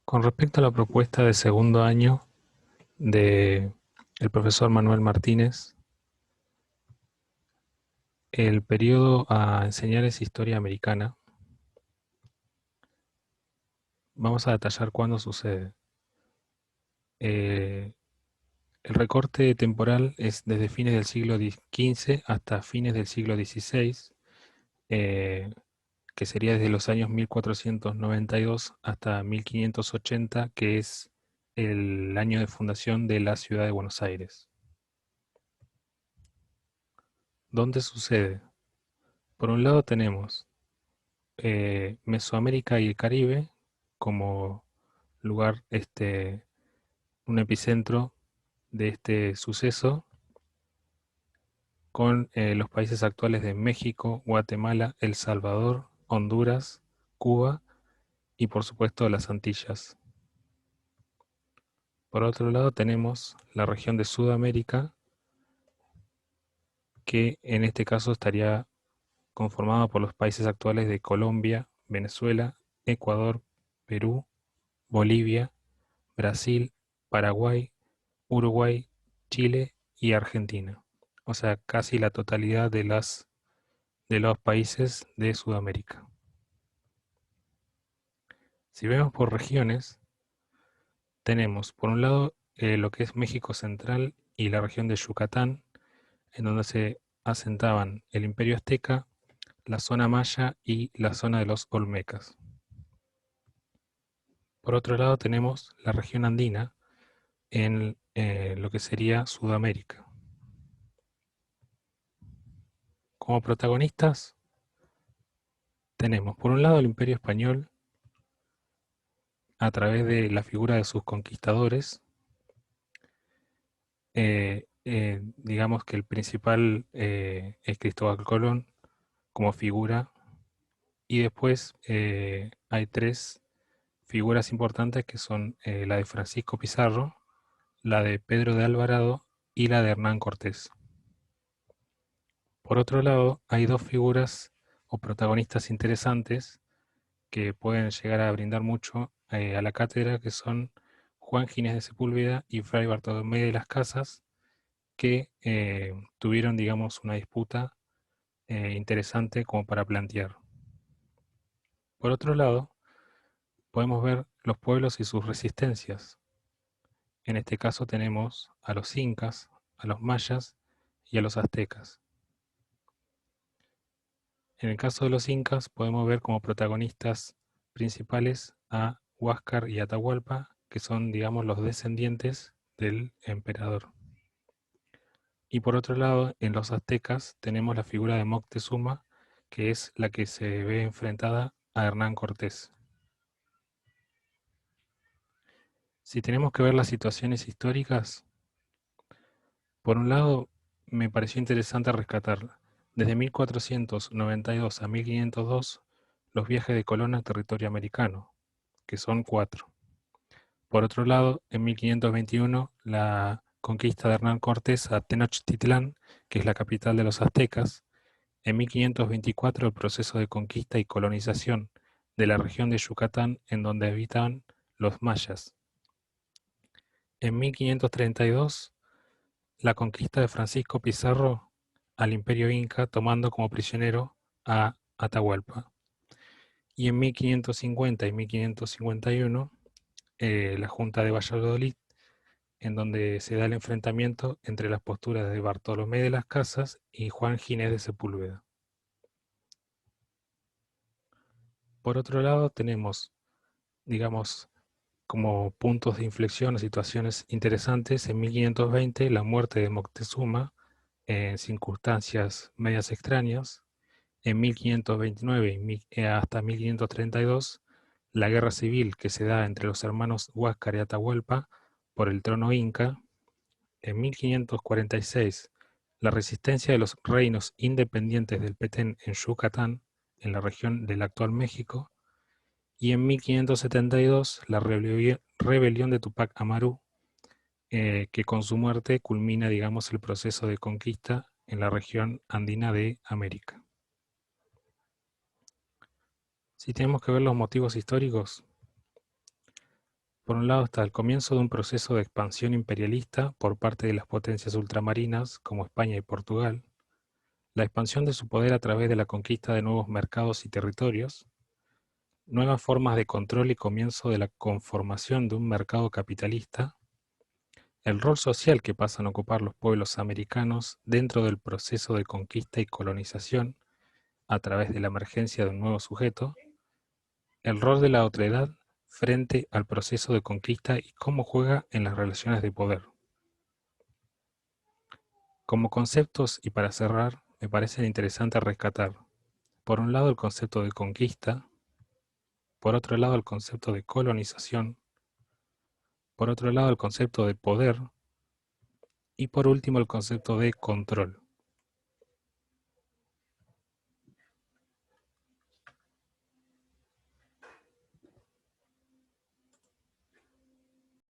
Con respecto a la propuesta de segundo año de el profesor Manuel Martínez, el periodo a enseñar es historia americana. Vamos a detallar cuándo sucede. Eh, el recorte temporal es desde fines del siglo XV hasta fines del siglo XVI, eh, que sería desde los años 1492 hasta 1580, que es el año de fundación de la ciudad de Buenos Aires. ¿Dónde sucede? Por un lado tenemos Mesoamérica y el Caribe como lugar, un epicentro de este suceso, con los países actuales de México, Guatemala, El Salvador, Honduras, Cuba y por supuesto las Antillas. Por otro lado tenemos la región de Sudamérica, que en este caso estaría conformada por los países actuales de Colombia, Venezuela, Ecuador, Perú, Bolivia, Brasil, Paraguay, Uruguay, Chile y Argentina. O sea, casi la totalidad de los países de Sudamérica. Si vemos por regiones, tenemos por un lado lo que es México Central y la región de Yucatán, en donde se asentaban el Imperio Azteca, la zona Maya y la zona de los Olmecas. Por otro lado tenemos la región andina en lo que sería Sudamérica. Como protagonistas tenemos por un lado el Imperio Español a través de la figura de sus conquistadores. Digamos que el principal es Cristóbal Colón como figura, y después hay tres figuras importantes que son la de Francisco Pizarro, la de Pedro de Alvarado y la de Hernán Cortés. Por otro lado, hay dos figuras o protagonistas interesantes que pueden llegar a brindar mucho a la cátedra, que son Juan Ginés de Sepúlveda y Fray Bartolomé de las Casas, que tuvieron, digamos, una disputa interesante como para plantear. Por otro lado, podemos ver los pueblos y sus resistencias. En este caso tenemos a los incas, a los mayas y a los aztecas. En el caso de los incas podemos ver como protagonistas principales a Huáscar y Atahualpa, que son, digamos, los descendientes del emperador. Y por otro lado, en los aztecas tenemos la figura de Moctezuma, que es la que se ve enfrentada a Hernán Cortés. Si tenemos que ver las situaciones históricas, por un lado, me pareció interesante rescatar desde 1492 a 1502 los viajes de Colón al territorio americano, que son 4. Por otro lado, en 1521, la conquista de Hernán Cortés a Tenochtitlán, que es la capital de los aztecas. En 1524, el proceso de conquista y colonización de la región de Yucatán, en donde habitan los mayas. En 1532, la conquista de Francisco Pizarro al Imperio Inca, tomando como prisionero a Atahualpa. Y en 1550 y 1551, la Junta de Valladolid, en donde se da el enfrentamiento entre las posturas de Bartolomé de las Casas y Juan Ginés de Sepúlveda. Por otro lado, tenemos, digamos, como puntos de inflexión o situaciones interesantes, en 1520 la muerte de Moctezuma en circunstancias medias extrañas. En 1529 hasta 1532, la guerra civil que se da entre los hermanos Huáscar y Atahualpa por el trono inca. En 1546, la resistencia de los reinos independientes del Petén en Yucatán, en la región del actual México. Y en 1572, la rebelión de Tupac Amaru, que con su muerte culmina, digamos, el proceso de conquista en la región andina de América. Si tenemos que ver los motivos históricos, Por un lado está el comienzo de un proceso de expansión imperialista por parte de las potencias ultramarinas como España y Portugal, la expansión de su poder a través de la conquista de nuevos mercados y territorios, nuevas formas de control y comienzo de la conformación de un mercado capitalista, el rol social que pasan a ocupar los pueblos americanos dentro del proceso de conquista y colonización a través de la emergencia de un nuevo sujeto, el rol de la otredad frente al proceso de conquista y cómo juega en las relaciones de poder. Como conceptos y para cerrar, me parece interesante rescatar, por un lado el concepto de conquista, por otro lado el concepto de colonización, por otro lado el concepto de poder y por último el concepto de control.